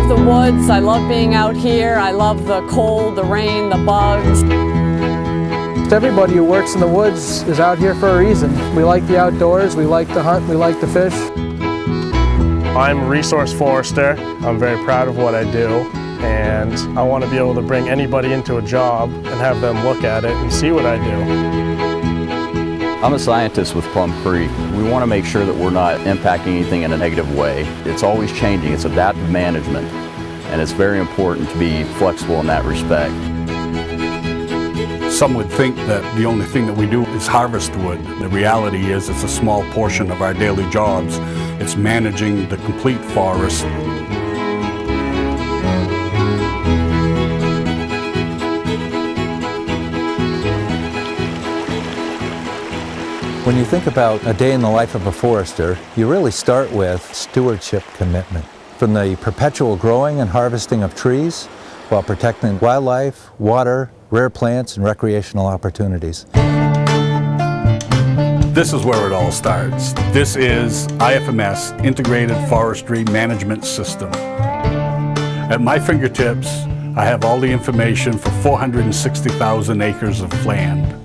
love the woods. I love being out here. I love the cold, the rain, the bugs. Everybody who works in the woods is out here for a reason. We like the outdoors, we like to hunt, we like to fish. I'm a resource forester. I'm very proud of what I do, and I want to be able to bring anybody into a job and have them look at it and see what I do. I'm a scientist with Plum Creek. We want to make sure that we're not impacting anything in a negative way. It's always changing. It's adaptive management, and it's very important to be flexible in that respect. Some would think that the only thing that we do is harvest wood. The reality is it's a small portion of our daily jobs. It's managing the complete forest. When you think about a day in the life of a forester, you really start with stewardship commitment. From the perpetual growing and harvesting of trees, while protecting wildlife, water, rare plants, and recreational opportunities. This is where it all starts. This is IFMS, Integrated Forestry Management System. At my fingertips, I have all the information for 460,000 acres of land.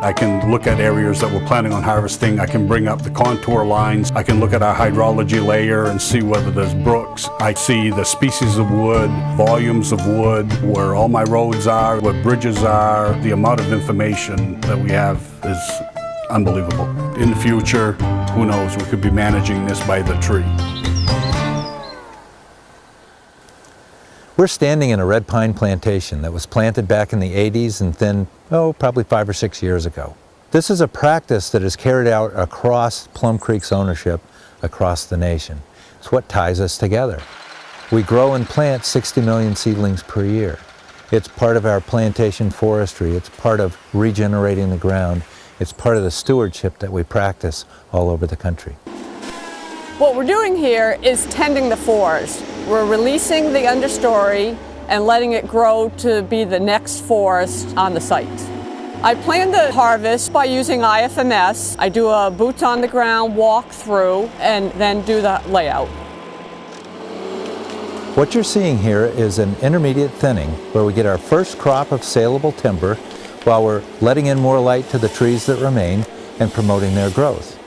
I can look at areas that we're planning on harvesting. I can bring up the contour lines. I can look at our hydrology layer and see whether there's brooks. I see the species of wood, volumes of wood, where all my roads are, where bridges are. The amount of information that we have is unbelievable. In the future, who knows, we could be managing this by the tree. We're standing in a red pine plantation that was planted back in the 80s and then, probably 5 or 6 years ago. This is a practice that is carried out across Plum Creek's ownership across the nation. It's what ties us together. We grow and plant 60 million seedlings per year. It's part of our plantation forestry. It's part of regenerating the ground. It's part of the stewardship that we practice all over the country. What we're doing here is tending the forest. We're releasing the understory and letting it grow to be the next forest on the site. I plan to harvest by using IFMS. I do a boots on the ground walk through and then do the layout. What you're seeing here is an intermediate thinning where we get our first crop of saleable timber while we're letting in more light to the trees that remain and promoting their growth.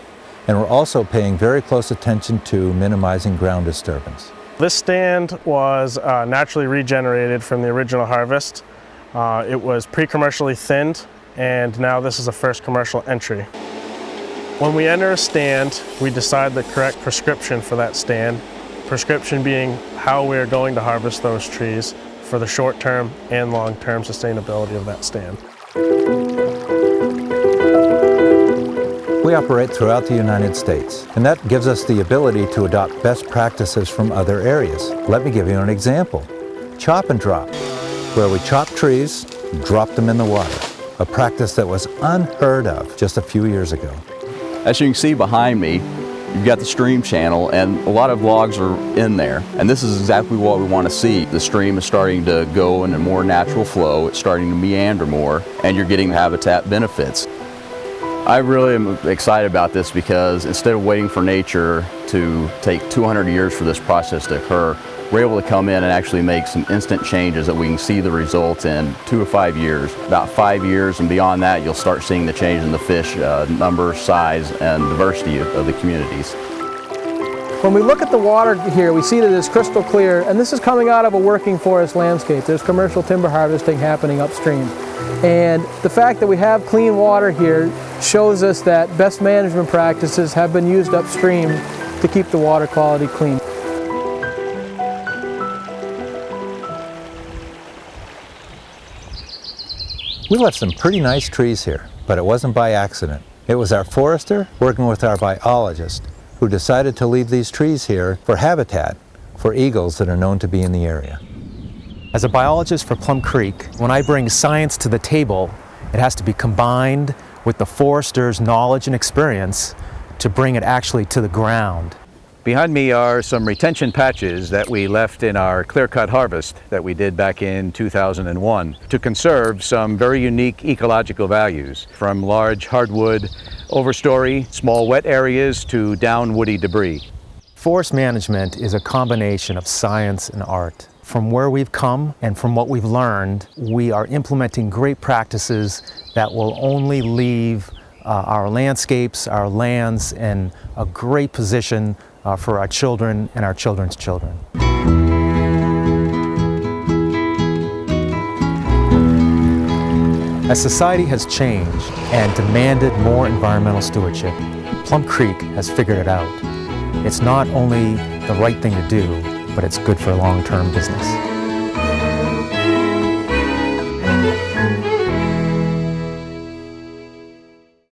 And we're also paying very close attention to minimizing ground disturbance. This stand was naturally regenerated from the original harvest. It was pre-commercially thinned, and now this is a first commercial entry. When we enter a stand, we decide the correct prescription for that stand, prescription being how we're going to harvest those trees for the short-term and long-term sustainability of that stand. We operate throughout the United States, and that gives us the ability to adopt best practices from other areas. Let me give you an example. Chop and drop, where we chop trees, drop them in the water, a practice that was unheard of just a few years ago. As you can see behind me, you've got the stream channel, and a lot of logs are in there. And this is exactly what we want to see. The stream is starting to go in a more natural flow. It's starting to meander more, and you're getting habitat benefits. I really am excited about this because instead of waiting for nature to take 200 years for this process to occur, we're able to come in and actually make some instant changes that we can see the results in 2 to 5 years. About 5 years and beyond that, you'll start seeing the change in the fish number, size, and diversity of the communities. When we look at the water here, we see that it's crystal clear, and this is coming out of a working forest landscape. There's commercial timber harvesting happening upstream. And the fact that we have clean water here shows us that best management practices have been used upstream to keep the water quality clean. We left some pretty nice trees here, but it wasn't by accident. It was our forester working with our biologist who decided to leave these trees here for habitat for eagles that are known to be in the area. As a biologist for Plum Creek, when I bring science to the table, it has to be combined with the forester's knowledge and experience to bring it actually to the ground. Behind me are some retention patches that we left in our clear-cut harvest that we did back in 2001 to conserve some very unique ecological values, from large hardwood overstory, small wet areas, to down woody debris. Forest management is a combination of science and art. From where we've come and from what we've learned, we are implementing great practices that will only leave our landscapes, our lands in a great position for our children and our children's children. As society has changed and demanded more environmental stewardship, Plum Creek has figured it out. It's not only the right thing to do, but it's good for long-term business.